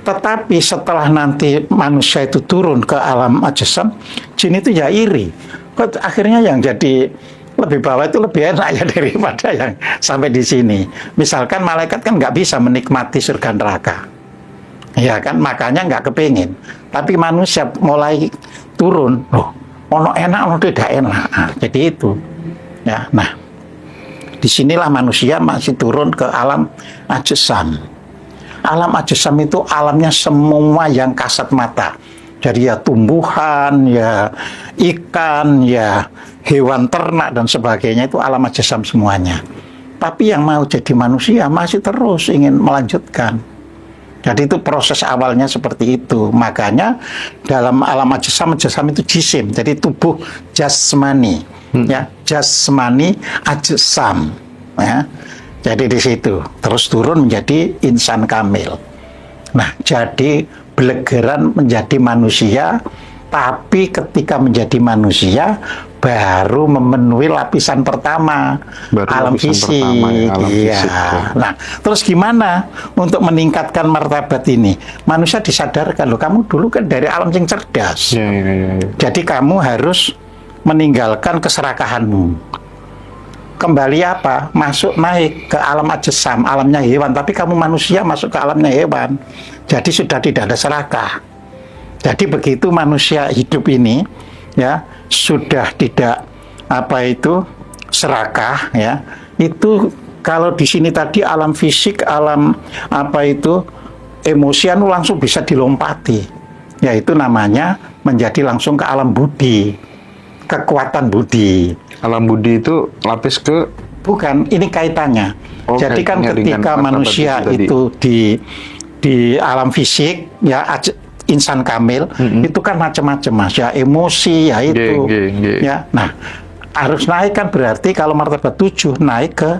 Tetapi setelah nanti manusia itu turun ke alam ajsam, jin itu ya iri. Kok akhirnya yang jadi lebih bawah itu lebih enak ya daripada yang sampai di sini. Misalkan malaikat kan nggak bisa menikmati surga neraka, ya kan, makanya nggak kepingin. Tapi manusia mulai turun, loh, ono enak, ono tidak enak. Nah, jadi itu, ya. Nah, disinilah manusia masih turun ke alam ajsam. Alam ajsam itu alamnya semua yang kasat mata. Jadi ya tumbuhan, ya ikan, ya hewan ternak dan sebagainya, itu alam ajsam semuanya. Tapi yang mau jadi manusia masih terus ingin melanjutkan. Jadi itu proses awalnya seperti itu. Makanya dalam alam ajsam itu jisim. Jadi tubuh jasmani, ya, jasmani ajsam, ya. Jadi di situ terus turun menjadi insan kamil. Nah, jadi belegeran menjadi manusia, tapi ketika menjadi manusia baru memenuhi lapisan pertama, alam fisik. Iya. Nah, terus gimana untuk meningkatkan martabat ini? Manusia disadarkan, loh, kamu dulu kan dari alam yang cerdas. Ya. Jadi kamu harus meninggalkan keserakahanmu. Kembali apa? Masuk naik ke alam ajsam, alamnya hewan. Tapi kamu manusia masuk ke alamnya hewan. Jadi sudah tidak ada serakah. Jadi begitu manusia hidup ini, ya, sudah tidak serakah, ya. Itu kalau di sini tadi alam fisik, alam emosian langsung bisa dilompati. Yaitu namanya menjadi langsung ke alam budi. Kekuatan budi. Alam budi itu lapis ke? Bukan, ini kaitannya. Jadi kan ketika manusia itu di alam fisik, ya, insan kamil, itu kan macam-macam, Mas. Ya emosi, ya itu. Ya. Nah, harus naik kan berarti kalau martabat 7 naik ke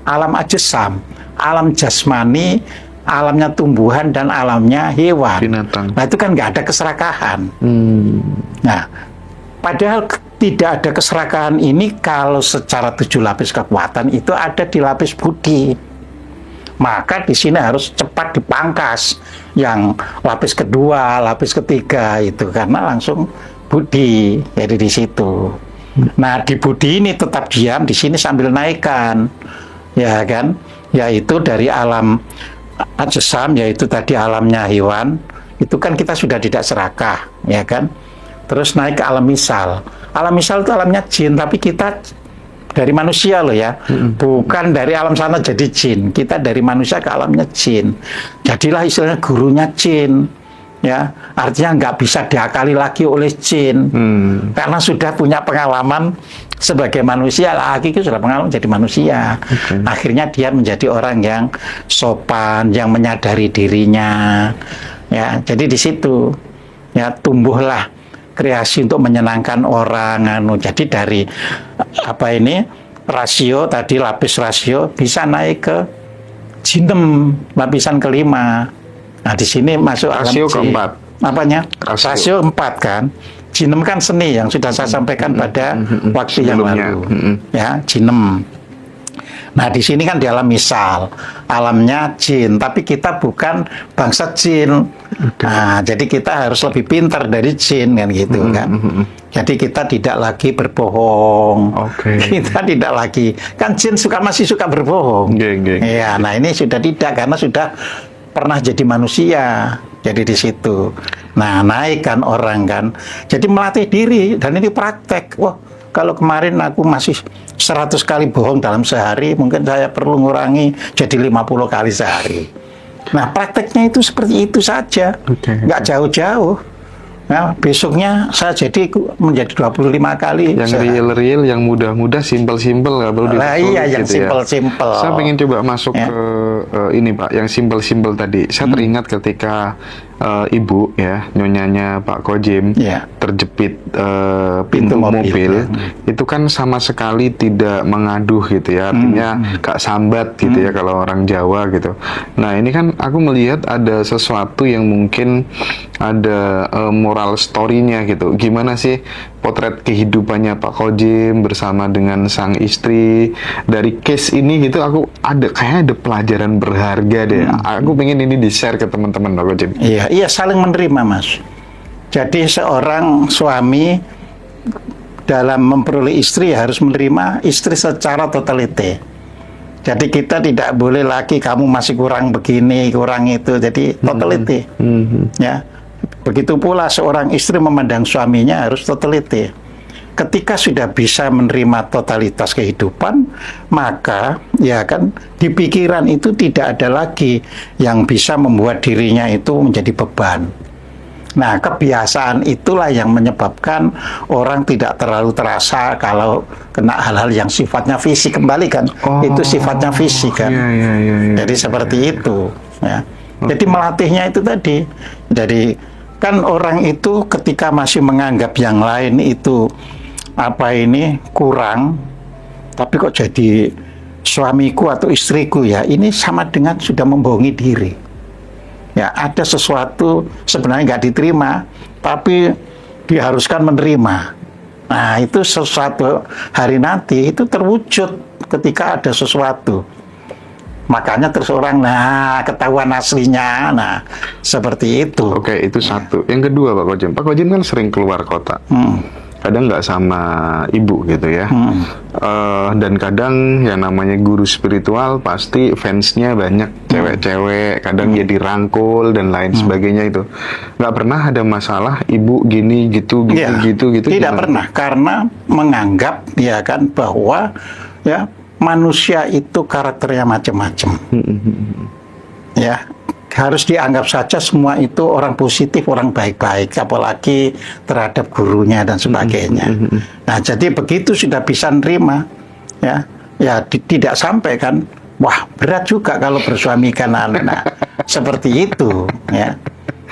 alam ajsam, alam jasmani, alamnya tumbuhan dan alamnya hewan. Binatang. Nah, itu kan nggak ada keserakahan. Nah, padahal tidak ada keserakahan ini kalau secara 7 lapis kekuatan itu ada di lapis budi. Maka di sini harus cepat dipangkas yang lapis kedua, lapis ketiga itu, karena langsung budi. Jadi di situ. Nah, di budi ini tetap diam, di sini sambil naikkan, ya kan? Yaitu dari alam ajsam, yaitu tadi alamnya hewan, itu kan kita sudah tidak serakah, ya kan? Terus naik ke alam misal. Alam misal itu alamnya jin, tapi kita dari manusia loh ya, bukan dari alam sana jadi jin. Kita dari manusia ke alamnya jin. Jadilah istilahnya gurunya jin, ya. Artinya nggak bisa diakali lagi oleh jin, karena sudah punya pengalaman sebagai manusia. Lagi itu sudah pengalaman jadi manusia. Akhirnya dia menjadi orang yang sopan, yang menyadari dirinya, ya. Jadi di situ, ya, tumbuhlah kreasi untuk menyenangkan orang. Jadi dari rasio tadi, lapis rasio bisa naik ke jinem, lapisan kelima. Nah, di sini masuk rasio keempat. Apanya? Rasio 4 kan. Jinem kan seni yang sudah saya sampaikan pada waktu yang lalu. Ya, jinem. Nah, di sini kan di alam misal, alamnya jin, tapi kita bukan bangsa jin. Nah, jadi kita harus lebih pintar dari jin, kan gitu kan. Jadi kita tidak lagi berbohong. Kita tidak lagi, kan jin masih suka berbohong. Ya, nah ini sudah tidak, karena sudah pernah jadi manusia. Jadi di situ. Nah, naikkan orang kan. Jadi melatih diri, dan ini praktek. Wah, kalau kemarin aku masih 100 kali bohong dalam sehari, mungkin saya perlu ngurangi jadi 50 kali sehari. Nah, prakteknya itu seperti itu saja, nggak jauh-jauh. Nah, besoknya saya jadi menjadi 25 kali. Yang real-real, yang mudah-mudah, simple-simple, nggak perlu disuruh. Iya, yang gitu simple-simple. Saya pengen coba masuk ke ini, Pak, yang simple-simple tadi. Saya teringat ketika ibu, ya, nyonyanya Pak Kojim, terjepit pintu mobil, itu kan sama sekali tidak mengaduh gitu ya, artinya gak sambat gitu ya kalau orang Jawa gitu. Nah, ini kan aku melihat ada sesuatu yang mungkin ada moral story-nya gitu. Gimana sih potret kehidupannya Pak Kojim bersama dengan sang istri. Dari case ini gitu aku kayaknya ada pelajaran berharga deh. Aku pengen ini di-share ke teman-teman Pak Kojim. Iya, saling menerima, Mas. Jadi seorang suami dalam memperoleh istri harus menerima istri secara totalite. Jadi kita tidak boleh lagi kamu masih kurang begini, kurang itu. Jadi totality. Ya. Begitu pula seorang istri memandang suaminya harus totality. Ketika sudah bisa menerima totalitas kehidupan, maka ya kan di pikiran itu tidak ada lagi yang bisa membuat dirinya itu menjadi beban. Nah, kebiasaan itulah yang menyebabkan orang tidak terlalu terasa kalau kena hal-hal yang sifatnya fisik kembali kan. Itu sifatnya fisik kan. Jadi seperti itu. Ya. Jadi melatihnya itu tadi. Jadi kan orang itu ketika masih menganggap yang lain itu kurang, tapi kok jadi suamiku atau istriku ya, ini sama dengan sudah membohongi diri. Ya, ada sesuatu sebenarnya nggak diterima, tapi diharuskan menerima. Nah, itu sesuatu hari nanti itu terwujud ketika ada sesuatu. Makanya terus orang, ketahuan aslinya, seperti itu. Oke, itu satu. Yang kedua Pak Kojim. Pak Kojim kan sering keluar kota. Kadang nggak sama ibu gitu ya. Dan kadang yang namanya guru spiritual pasti fansnya banyak cewek-cewek, kadang ya dirangkul dan lain sebagainya itu. Nggak pernah ada masalah ibu gini gitu. Tidak gimana? Pernah, karena menganggap ya kan bahwa ya manusia itu karakternya macam-macam. Ya. Harus dianggap saja semua itu orang positif, orang baik-baik, apalagi terhadap gurunya dan sebagainya. Nah, jadi begitu sudah bisa nerima, ya tidak sampai kan, wah berat juga kalau bersuamikan anak. Seperti itu, ya.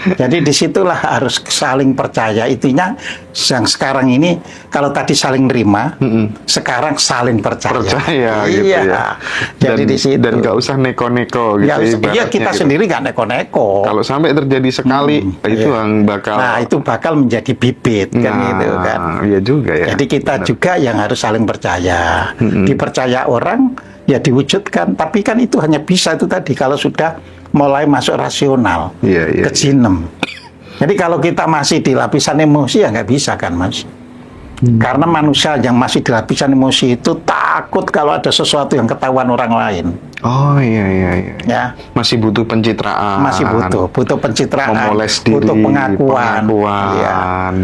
Jadi disitulah harus saling percaya. Intinya yang sekarang ini kalau tadi saling nerima, sekarang saling percaya. Gitu ya. Jadi di situ. Dan nggak usah neko-neko gitu. Iya, kita gitu. Sendiri nggak neko-neko. Kalau sampai terjadi sekali, itu yang bakal. Nah, itu bakal menjadi bibit kan gitu kan. Iya juga ya. Jadi kita juga yang harus saling percaya. Dipercaya orang, ya diwujudkan. Tapi kan itu hanya bisa itu tadi kalau sudah mulai masuk rasional, ke sinem. Jadi kalau kita masih di lapisan emosi ya nggak bisa kan, Mas. Karena manusia yang masih di lapisan emosi itu takut kalau ada sesuatu yang ketahuan orang lain. Oh iya. Ya. Masih butuh pencitraan. Masih butuh pencitraan, memoles diri, butuh pengakuan ya.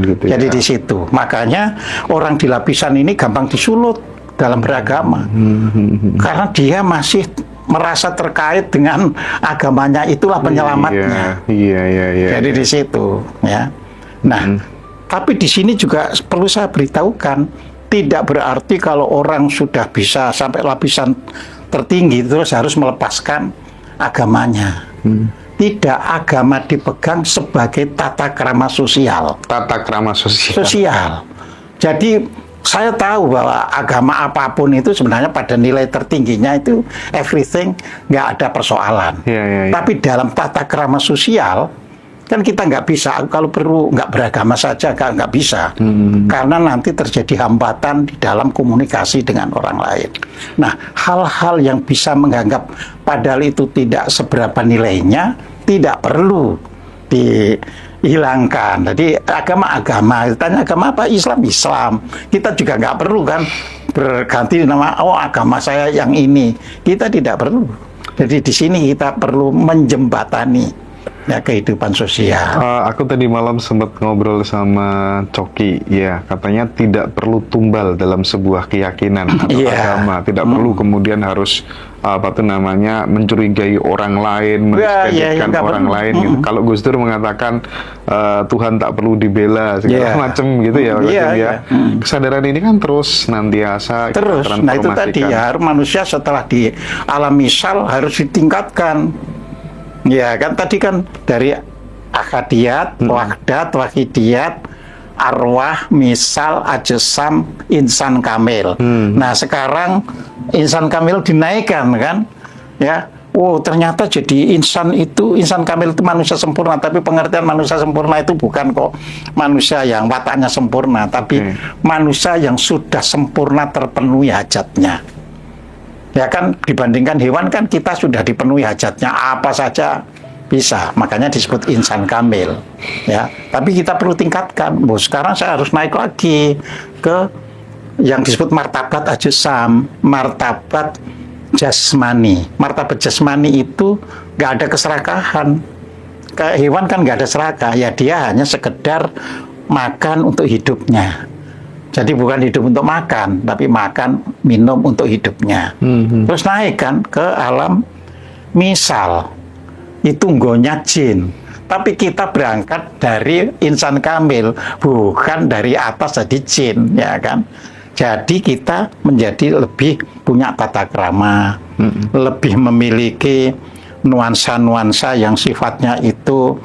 Gitu. Jadi di situ. Makanya orang di lapisan ini gampang disulut dalam beragama. Karena dia masih merasa terkait dengan agamanya, itulah penyelamatnya. Iya. Jadi di situ, ya. Nah, tapi di sini juga perlu saya beritahukan, tidak berarti kalau orang sudah bisa sampai lapisan tertinggi terus harus melepaskan agamanya. Tidak, agama dipegang sebagai tata krama sosial. Tata krama sosial. Jadi saya tahu bahwa agama apapun itu sebenarnya pada nilai tertingginya itu everything, nggak ada persoalan. Tapi dalam tata krama sosial kan kita nggak bisa, kalau perlu nggak beragama saja nggak bisa, karena nanti terjadi hambatan di dalam komunikasi dengan orang lain. Nah, hal-hal yang bisa menganggap padahal itu tidak seberapa nilainya tidak perlu dihilangkan. Jadi agama, tanya agama apa? Islam. Kita juga nggak perlu kan berganti nama, agama saya yang ini. Kita tidak perlu. Jadi di sini kita perlu menjembatani kehidupan sosial. Aku tadi malam sempat ngobrol sama Coki, ya katanya tidak perlu tumbal dalam sebuah keyakinan atau agama, tidak perlu kemudian harus mencurigai orang lain, mendiskreditkan orang lain. Gitu. Kalau Gus Dur mengatakan Tuhan tak perlu dibela segala macam gitu ya. Kesadaran ini kan terus nantiasa terus. Nah itu tadi ya, manusia setelah di alam misal harus ditingkatkan. Ya kan tadi kan dari akadiyat, wahdat, wahidiyat, arwah, misal, ajsam, insan kamil. Nah sekarang insan kamil dinaikkan kan, ya oh ternyata jadi insan kamil itu manusia sempurna, tapi pengertian manusia sempurna itu bukan kok manusia yang wataknya sempurna, tapi manusia yang sudah sempurna terpenuhi hajatnya. Ya kan, dibandingkan hewan kan kita sudah dipenuhi hajatnya, apa saja bisa, makanya disebut insan kamil. Ya, tapi kita perlu tingkatkan. Sekarang saya harus naik lagi ke yang disebut martabat ajsam, martabat jasmani. Martabat jasmani itu nggak ada keserakahan. Kayak hewan kan nggak ada serakah, ya dia hanya sekedar makan untuk hidupnya. Jadi bukan hidup untuk makan, tapi makan, minum untuk hidupnya. Terus naik kan ke alam misal, itu nggonya jin. Tapi kita berangkat dari insan kamil, bukan dari atas jadi jin, ya kan? Jadi kita menjadi lebih punya tata krama, lebih memiliki nuansa-nuansa yang sifatnya itu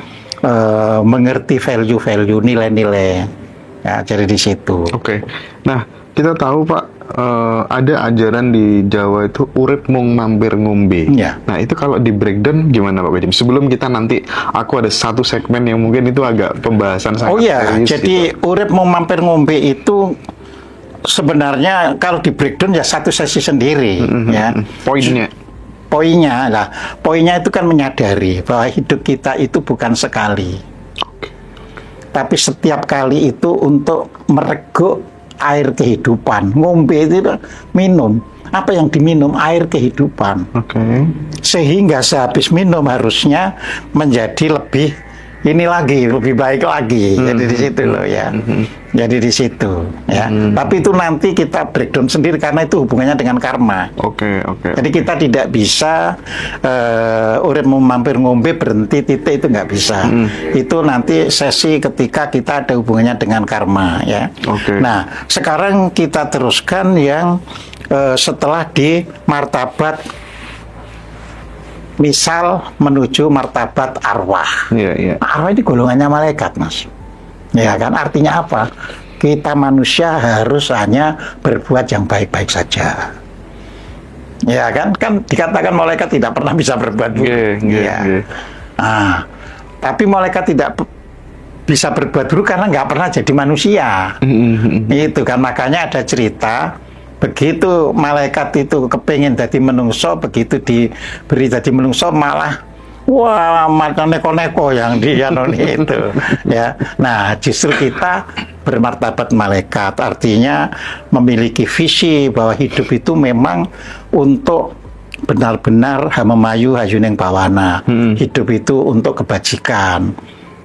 mengerti value-value, nilai-nilai. Ya, jadi di situ. Oke. Nah, kita tahu Pak, ada ajaran di Jawa itu urip mung mampir ngombe. Ya. Nah, itu kalau di breakdown gimana Pak Bedim? Sebelum kita nanti, aku ada satu segmen yang mungkin itu agak pembahasan sangat serius. Jadi gitu. Urip mung mampir ngombe itu sebenarnya kalau di breakdown ya satu sesi sendiri, ya. Poinnya itu kan menyadari bahwa hidup kita itu bukan sekali, tapi setiap kali itu untuk mereguk air kehidupan. Ngombe itu minum. Apa yang diminum? Air kehidupan. Sehingga sehabis minum harusnya menjadi lebih baik lagi. Jadi di situ loh ya. Jadi di situ ya. Tapi itu nanti kita breakdown sendiri karena itu hubungannya dengan karma. Jadi kita tidak bisa urip mampir ngombe berhenti titik, itu nggak bisa. Itu nanti sesi ketika kita ada hubungannya dengan karma ya. Nah, sekarang kita teruskan yang setelah di martabat misal menuju martabat arwah. Arwah ini golongannya malaikat, Mas. Ya kan, artinya apa? Kita manusia harus hanya berbuat yang baik-baik saja. Ya kan, dikatakan malaikat tidak pernah bisa berbuat buruk. Nah, tapi malaikat tidak bisa berbuat buruk karena nggak pernah jadi manusia. Itu kan, makanya ada cerita. Begitu malaikat itu kepingin jadi menungso, begitu diberi jadi menungso malah macam neko-neko yang dia itu ya. Nah, justru kita bermartabat malaikat, artinya memiliki visi bahwa hidup itu memang untuk benar-benar hamemayu hayuning bawana. Hidup itu untuk kebajikan.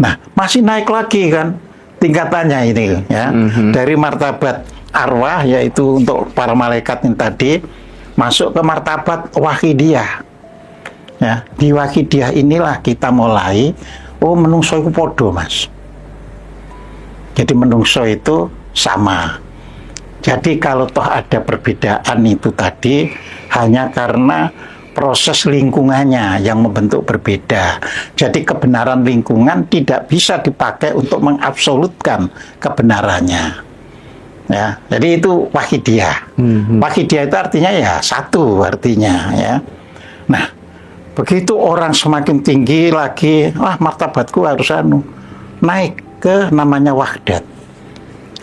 Nah, masih naik lagi kan tingkatannya ini ya. Dari martabat arwah, yaitu untuk para malaikat yang tadi, masuk ke martabat wahidiyah. Ya, di wahidiyah inilah kita mulai, menungso itu podo, Mas. Jadi menungso itu sama. Jadi kalau toh ada perbedaan itu tadi hanya karena proses lingkungannya yang membentuk berbeda. Jadi kebenaran lingkungan tidak bisa dipakai untuk mengabsolutkan kebenarannya. Ya, jadi itu wahidiyah. Wahidiyah itu artinya ya satu artinya ya. Nah, begitu orang semakin tinggi lagi, martabatku harus naik ke namanya wahdat.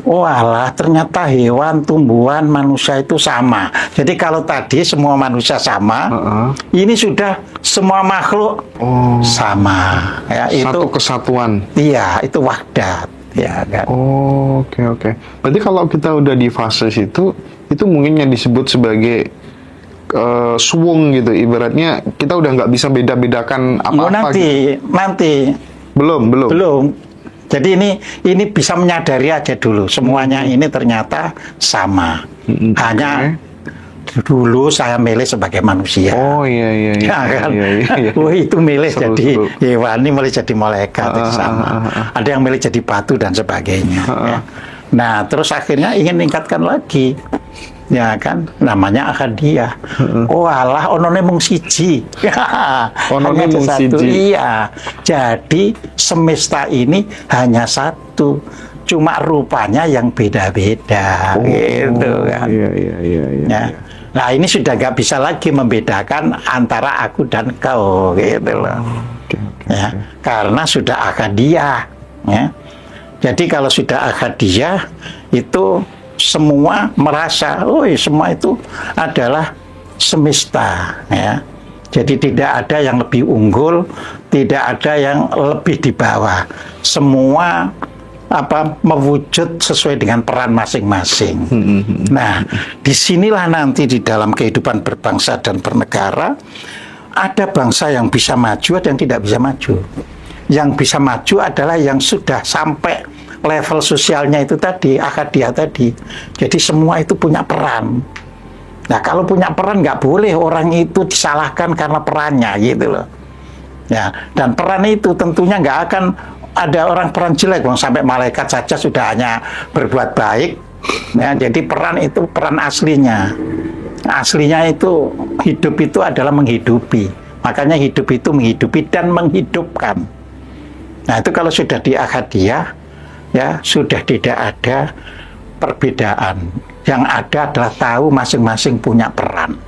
Alah, ternyata hewan, tumbuhan, manusia itu sama. Jadi kalau tadi semua manusia sama, ini sudah semua makhluk sama. Ya, satu kesatuan. Iya, itu wahdat. Ya, kan? Oke. Berarti kalau kita udah di fase situ, itu mungkin yang disebut sebagai suwung gitu. Ibaratnya kita udah nggak bisa beda-bedakan apa-apa. Nanti. Belum. Jadi ini bisa menyadari aja dulu. Semuanya ini ternyata sama. Hanya dulu saya milih sebagai manusia. Iya. Kan? Iya. Itu milih jadi hewan, ini milih jadi malaikat, sama. Ada yang milih jadi batu dan sebagainya. Ya. Nah, terus akhirnya ingin meningkatkan lagi. Ya kan, namanya akadiyah. Alah, onone mung siji. Onone mung siji. Iya. Jadi semesta ini hanya satu. Cuma rupanya yang beda-beda gitu kan. Iya. Nah ini sudah nggak bisa lagi membedakan antara aku dan kau gitu loh. Ya, karena sudah akadiyah. Ya. Jadi kalau sudah akadiyah itu semua merasa, oh semua itu adalah semesta. Ya. Jadi tidak ada yang lebih unggul, tidak ada yang lebih di bawah. Semua mewujud sesuai dengan peran masing-masing. Nah, disinilah nanti di dalam kehidupan berbangsa dan bernegara ada bangsa yang bisa maju, ada yang tidak bisa maju. Yang bisa maju adalah yang sudah sampai level sosialnya itu tadi, akadiyah tadi. Jadi semua itu punya peran. Nah, kalau punya peran nggak boleh orang itu disalahkan karena perannya, gitu loh. Ya, dan peran itu tentunya nggak akan ada orang peran jelek, sampai malaikat saja sudah hanya berbuat baik. Ya, jadi peran itu peran aslinya. Aslinya itu hidup itu adalah menghidupi. Makanya hidup itu menghidupi dan menghidupkan. Nah itu kalau sudah di akadiyah, ya sudah tidak ada perbedaan. Yang ada adalah tahu masing-masing punya peran.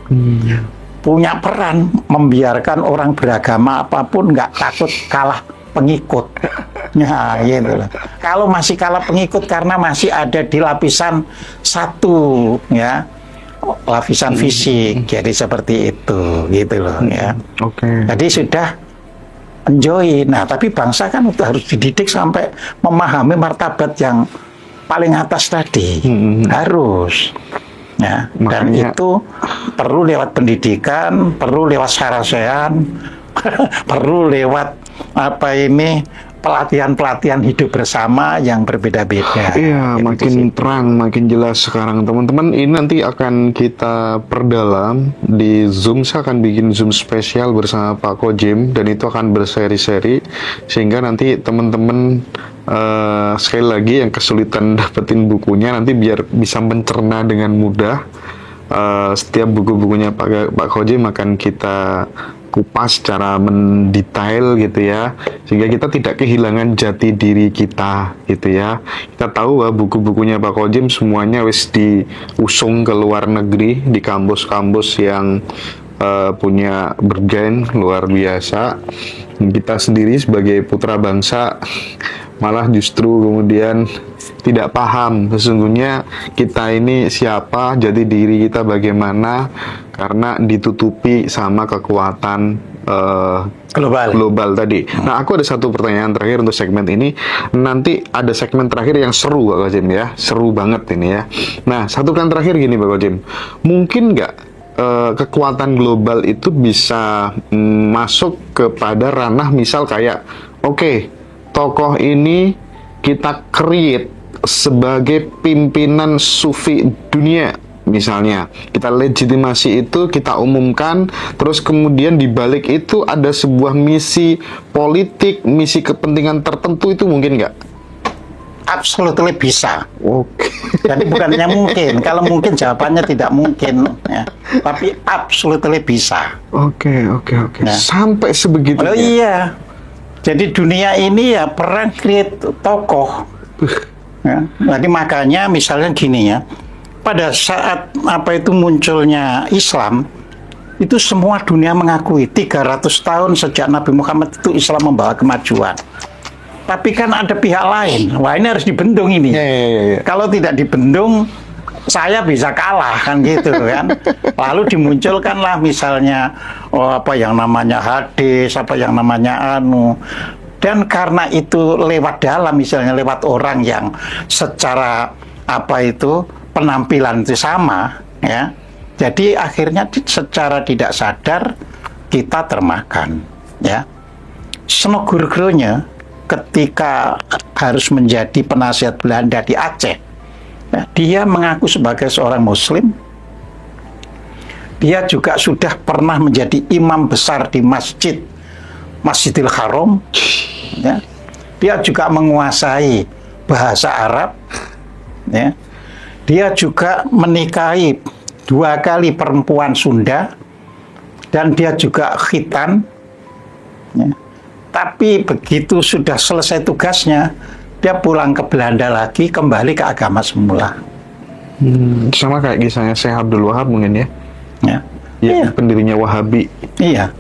Punya peran membiarkan orang beragama apapun nggak takut kalah pengikut. Nah, gitu loh. Kalau masih kalah pengikut karena masih ada di lapisan satu, ya, lapisan fisik, jadi seperti itu, gitu loh, ya. Jadi sudah enjoy. Nah, tapi bangsa kan harus dididik sampai memahami martabat yang paling atas tadi, harus. Ya, dan itu perlu lewat pendidikan, perlu lewat sarasehan, perlu lewat pelatihan-pelatihan hidup bersama yang berbeda-beda. Iya, gitu makin sih. Terang, makin jelas sekarang teman-teman. Ini nanti akan kita perdalam di Zoom. Saya akan bikin Zoom spesial bersama Pak Kojim dan itu akan berseri-seri sehingga nanti teman-teman sekali lagi yang kesulitan dapetin bukunya nanti biar bisa mencerna dengan mudah. Setiap buku-bukunya Pak Kojim akan kita kupas secara mendetail gitu ya, sehingga kita tidak kehilangan jati diri kita gitu ya. Kita tahu bahwa buku-bukunya Pak Kojim semuanya wis diusung ke luar negeri di kampus-kampus yang punya bergen luar biasa. Kita sendiri sebagai putra bangsa malah justru kemudian tidak paham sesungguhnya kita ini siapa, jati diri kita bagaimana, karena ditutupi sama kekuatan global tadi. Nah, aku ada satu pertanyaan terakhir untuk segmen ini. Nanti ada segmen terakhir yang seru Pak Kojim ya, seru banget ini ya. Nah, satu kan terakhir gini Pak Kojim, mungkin nggak kekuatan global itu bisa masuk kepada ranah misal kayak tokoh ini kita create sebagai pimpinan sufi dunia misalnya, kita legitimasi itu, kita umumkan, terus kemudian di balik itu ada sebuah misi politik, misi kepentingan tertentu, itu mungkin nggak? Absolutely bisa. Jadi bukannya mungkin, kalau mungkin jawabannya tidak mungkin ya. Tapi absolutely bisa. Nah. Sampai sebegitunya. Oh iya. Jadi dunia ini ya perang create tokoh. Ya. Jadi makanya misalnya gini ya, pada saat munculnya Islam, itu semua dunia mengakui 300 tahun sejak Nabi Muhammad itu Islam membawa kemajuan. Tapi kan ada pihak lain, wah ini harus dibendung ini. Kalau tidak dibendung, saya bisa kalah kan gitu kan. Lalu dimunculkanlah misalnya yang namanya hadis, yang namanya dan karena itu lewat dalam, misalnya lewat orang yang secara penampilan itu sama ya. Jadi akhirnya secara tidak sadar kita termakan ya. Snogurgronya ketika harus menjadi penasihat Belanda di Aceh, ya, dia mengaku sebagai seorang Muslim. Dia juga sudah pernah menjadi imam besar di Masjidil Haram. Ya. Dia juga menguasai bahasa Arab. Ya. Dia juga menikahi 2 kali perempuan Sunda dan dia juga khitan. Ya. Tapi begitu sudah selesai tugasnya, dia pulang ke Belanda lagi, kembali ke agama semula. Sama kayak kisahnya Syekh Abdul Wahab mungkin ya? Ya. Ya, pendirinya Wahabi. Iya.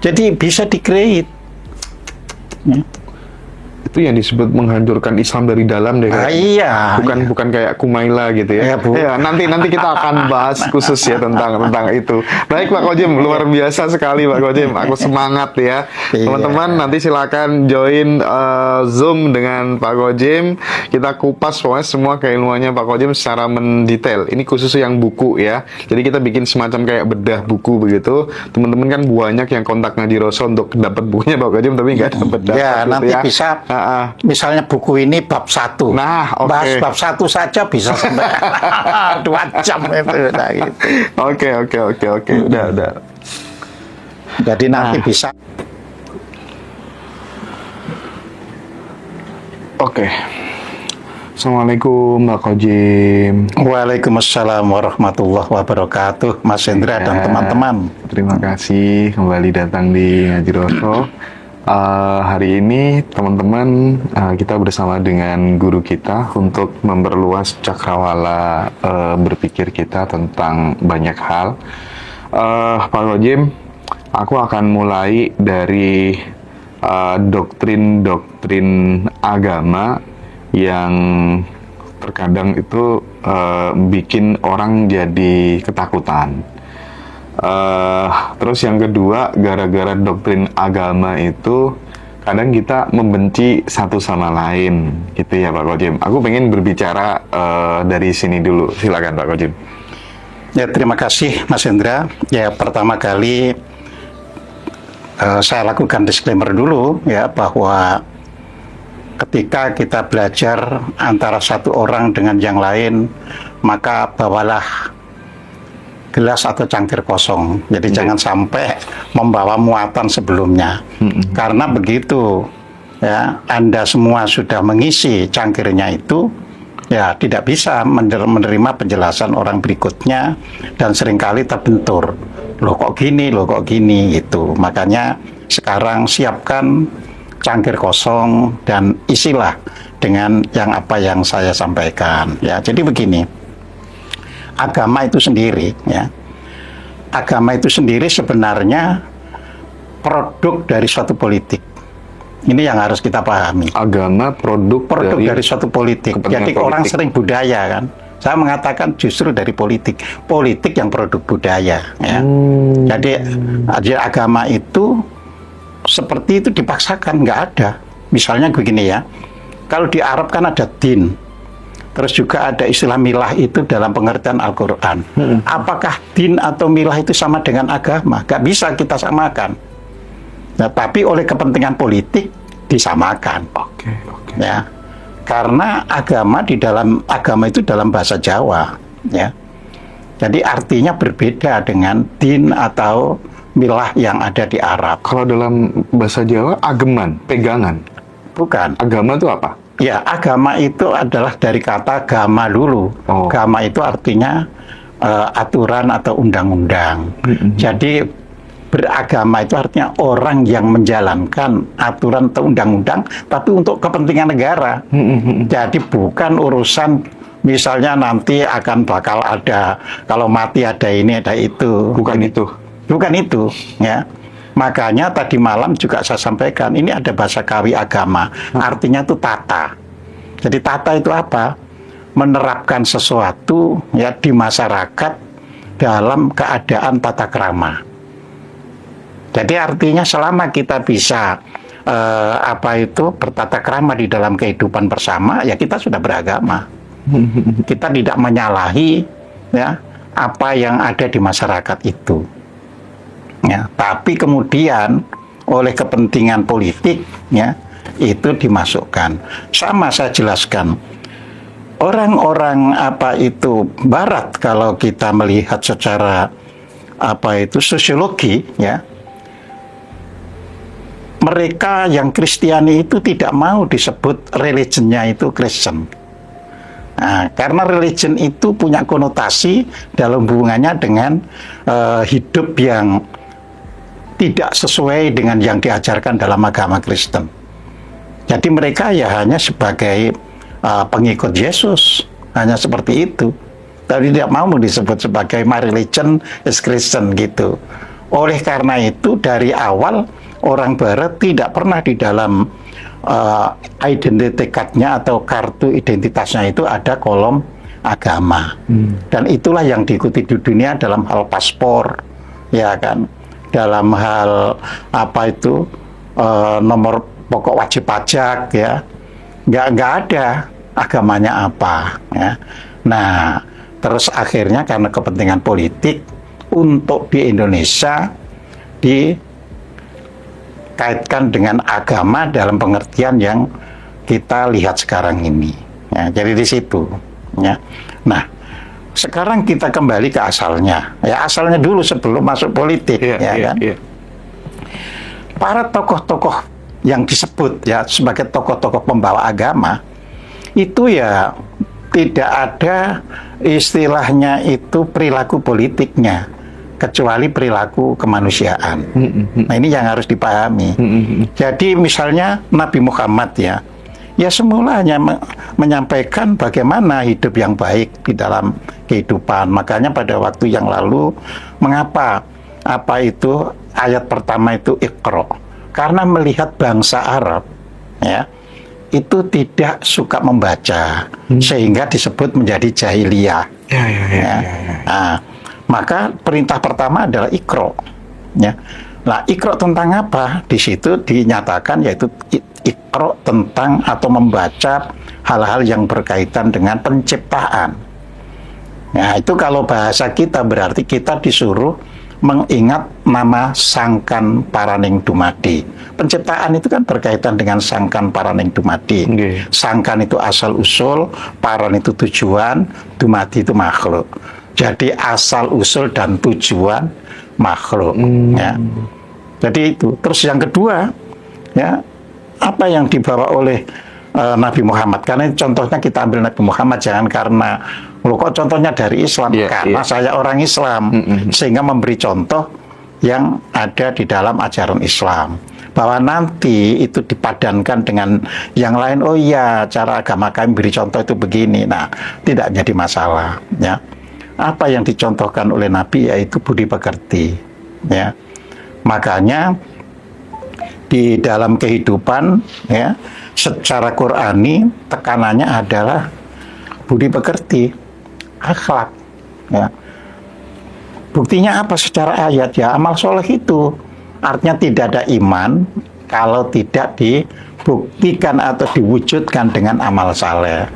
Jadi bisa di-create. Ya. Itu yang disebut menghancurkan Islam dari dalam deh. Iya. Bukan kayak Kumaila gitu ya. Ya, nanti kita akan bahas khusus ya tentang itu. Baik Pak Kojim, luar biasa sekali Pak Kojim. Aku semangat ya. Teman-teman nanti silakan join Zoom dengan Pak Kojim. Kita kupas pokoknya semua keilmuannya Pak Kojim secara mendetail. Ini khusus yang buku ya. Jadi kita bikin semacam kayak bedah buku begitu. Teman-teman kan banyak yang kontak Ngaji Roso untuk dapat bukunya Pak Kojim tapi nggak dapat. Ya, nanti ya. Bisa. Misalnya buku ini bab 1. Nah, bahas bab 1 saja bisa sampai 2 jam itu. Nah, gitu. Oke. Udah. Jadi nanti bisa. Oke. Assalamualaikum Mbak Kojim. Waalaikumsalam warahmatullahi wabarakatuh, Mas Hendra dan teman-teman. Terima kasih kembali datang di Ngaji Roso. Hari ini teman-teman kita bersama dengan guru kita untuk memperluas cakrawala berpikir kita tentang banyak hal. Pak Kojim, aku akan mulai dari doktrin-doktrin agama yang terkadang itu bikin orang jadi ketakutan. Terus yang kedua, gara-gara doktrin agama itu kadang kita membenci satu sama lain, gitu ya Pak Kojim. Aku pengen berbicara dari sini dulu, silakan Pak Kojim. Ya, terima kasih Mas Hendra. Ya, pertama kali saya lakukan disclaimer dulu ya, bahwa ketika kita belajar antara satu orang dengan yang lain, maka bawalah gelas atau cangkir kosong. Jadi jangan sampai membawa muatan sebelumnya. Karena begitu ya, Anda semua sudah mengisi cangkirnya itu, ya tidak bisa menerima penjelasan orang berikutnya dan seringkali terbentur. Loh kok gini gitu. Makanya sekarang siapkan cangkir kosong dan isilah dengan apa yang saya sampaikan. Ya, jadi begini. Agama itu sendiri ya. Agama itu sendiri sebenarnya produk dari suatu politik. Ini yang harus kita pahami. Agama produk dari suatu politik. Jadi orang sering budaya kan. Saya mengatakan justru dari politik. Politik yang produk budaya ya. Jadi agama itu seperti itu dipaksakan, nggak ada. Misalnya begini ya. Kalau di Arab kan ada din. Terus juga ada istilah milah itu dalam pengertian Al-Quran. Apakah din atau milah itu sama dengan agama? Gak bisa kita samakan. Nah, tapi oleh kepentingan politik disamakan. Ya, karena agama itu dalam bahasa Jawa. Ya, jadi artinya berbeda dengan din atau milah yang ada di Arab. Kalau dalam bahasa Jawa, ageman, pegangan. Bukan. Agama itu apa? Ya, agama itu adalah dari kata gama dulu. Gama itu artinya aturan atau undang-undang. Jadi beragama itu artinya orang yang menjalankan aturan atau undang-undang, tapi untuk kepentingan negara. Jadi bukan urusan misalnya nanti akan bakal ada, kalau mati ada ini, ada itu. Bukan itu. Bukan itu, ya. Makanya tadi malam juga saya sampaikan, ini ada bahasa kawi agama, artinya itu tata. Jadi tata itu apa? Menerapkan sesuatu ya di masyarakat dalam keadaan tata krama. Jadi artinya selama kita bisa bertata krama di dalam kehidupan bersama, ya kita sudah beragama. Kita tidak menyalahi ya apa yang ada di masyarakat itu. Ya, tapi kemudian oleh kepentingan politik ya itu dimasukkan. Sama saya jelaskan. Orang-orang Barat, kalau kita melihat secara sosiologi ya, mereka yang Kristiani itu tidak mau disebut religionnya itu Kristen. Nah, karena religion itu punya konotasi dalam hubungannya dengan hidup yang tidak sesuai dengan yang diajarkan dalam agama Kristen. Jadi mereka ya hanya sebagai pengikut Yesus, hanya seperti itu. tapi tidak mau disebut sebagai my religion is Christian gitu. Oleh karena itu dari awal orang Barat tidak pernah di dalam identity card-nya atau kartu identitasnya itu ada kolom agama. Dan itulah yang diikuti di dunia dalam hal paspor, ya kan, dalam hal apa itu nomor pokok wajib pajak, ya, nggak ada agamanya apa, ya. Nah, terus akhirnya karena kepentingan politik untuk di Indonesia dikaitkan dengan agama dalam pengertian yang kita lihat sekarang ini, ya, jadi di situ. Ya. Nah, sekarang kita kembali ke asalnya. Ya, asalnya dulu sebelum masuk politik, kan. Para tokoh-tokoh yang disebut ya sebagai tokoh-tokoh pembawa agama itu ya tidak ada istilahnya itu perilaku politiknya kecuali perilaku kemanusiaan. Nah, ini yang harus dipahami. Jadi misalnya Nabi Muhammad ya semula hanya menyampaikan bagaimana hidup yang baik di dalam kehidupan. Makanya pada waktu yang lalu, mengapa itu ayat pertama itu Iqra? Karena melihat bangsa Arab, ya, itu tidak suka membaca, sehingga disebut menjadi jahiliyah. Nah, maka perintah pertama adalah Iqra. Ya. Nah, Iqra tentang apa? Di situ dinyatakan yaitu Iqra tentang atau membaca hal-hal yang berkaitan dengan penciptaan. Nah, itu kalau bahasa kita berarti kita disuruh mengingat nama Sangkan Paraning Dumadi. Penciptaan itu kan berkaitan dengan Sangkan Paraning Dumadi. Sangkan itu asal usul, paran itu tujuan, dumadi itu makhluk. Jadi asal usul dan tujuan makhluk. Ya. Jadi itu. Terus yang kedua, ya, apa yang dibawa oleh Nabi Muhammad? Karena contohnya kita ambil Nabi Muhammad, jangan karena kok contohnya dari Islam, karena saya orang Islam, sehingga memberi contoh yang ada di dalam ajaran Islam. Bahwa nanti itu dipadankan dengan yang lain, oh iya cara agama kami beri contoh itu begini. Nah, tidak jadi masalah. Ya. Apa yang dicontohkan oleh Nabi yaitu budi pekerti. Ya. Makanya di dalam kehidupan, ya, secara Qur'ani tekanannya adalah budi pekerti, akhlak. Ya. Buktinya apa secara ayat? Ya, amal soleh itu artinya tidak ada iman kalau tidak dibuktikan atau diwujudkan dengan amal saleh.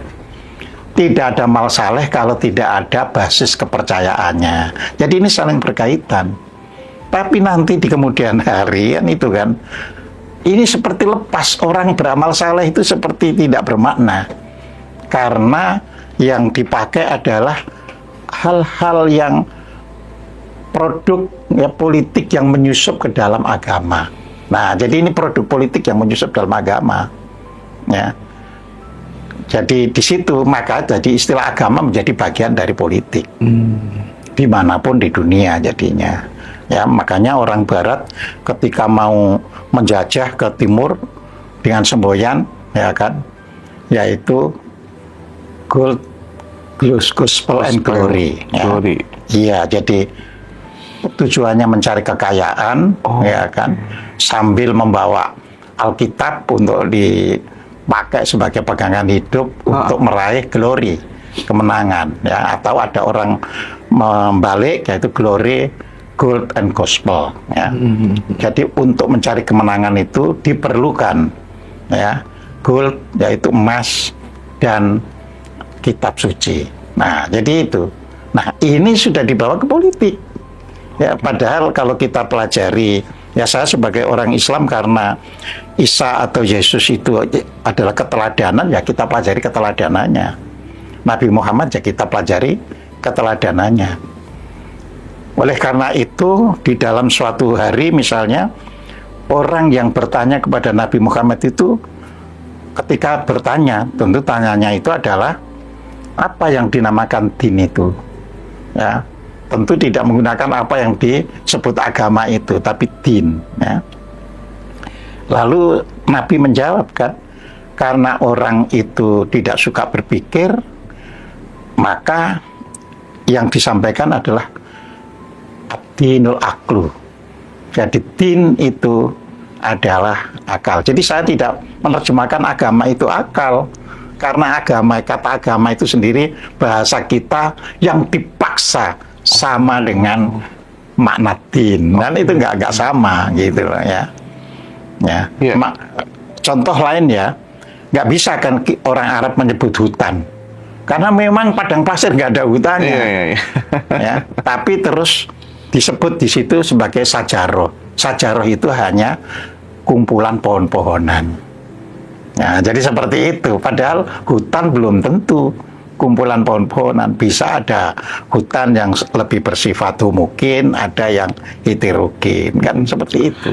Tidak ada amal saleh kalau tidak ada basis kepercayaannya. Jadi ini saling berkaitan. Tapi nanti di kemudian hari kan itu kan, ini seperti lepas, orang beramal saleh itu seperti tidak bermakna. Karena yang dipakai adalah hal-hal yang produk ya, politik yang menyusup ke dalam agama. Nah, jadi ini produk politik yang menyusup dalam agama. Ya. Jadi di situ maka jadi istilah agama menjadi bagian dari politik. Dimanapun di dunia jadinya. Ya, makanya orang Barat ketika mau menjajah ke Timur dengan semboyan, ya kan, yaitu gold, gospel and glory. Ya. Iya, jadi tujuannya mencari kekayaan, ya kan, sambil membawa Alkitab untuk dipakai sebagai pegangan hidup untuk meraih glory, kemenangan, ya. Atau ada orang membalik yaitu glory, gold and gospel, ya. Jadi untuk mencari kemenangan itu diperlukan, ya, gold yaitu emas dan kitab suci. Nah, jadi itu. Nah, ini sudah dibawa ke politik. Ya, padahal kalau kita pelajari, ya saya sebagai orang Islam karena Isa atau Yesus itu adalah keteladanan, ya kita pelajari keteladanannya. Nabi Muhammad ya kita pelajari keteladanannya. Oleh karena itu, di dalam suatu hari misalnya, orang yang bertanya kepada Nabi Muhammad itu, ketika bertanya, tentu tanyanya itu adalah, apa yang dinamakan din itu? Ya, tentu tidak menggunakan apa yang disebut agama itu, tapi din. Ya. Lalu Nabi menjawab kan, karena orang itu tidak suka berpikir, maka yang disampaikan adalah dinul aklu. Jadi din itu adalah akal. Jadi saya tidak menerjemahkan agama itu akal. Karena kata agama itu sendiri bahasa kita yang dipaksa sama dengan makna din. Dan itu nggak sama gitu loh ya. Ya. Yeah. Contoh lain ya, nggak bisa kan orang Arab menyebut hutan. Karena memang padang pasir nggak ada hutannya. Ya, tapi terus disebut di situ sebagai sajaroh. Sajaroh itu hanya kumpulan pohon-pohonan. Nah, jadi seperti itu. Padahal hutan belum tentu kumpulan pohon-pohonan. Bisa ada hutan yang lebih bersifat homogen, ada yang heterogen, kan seperti itu.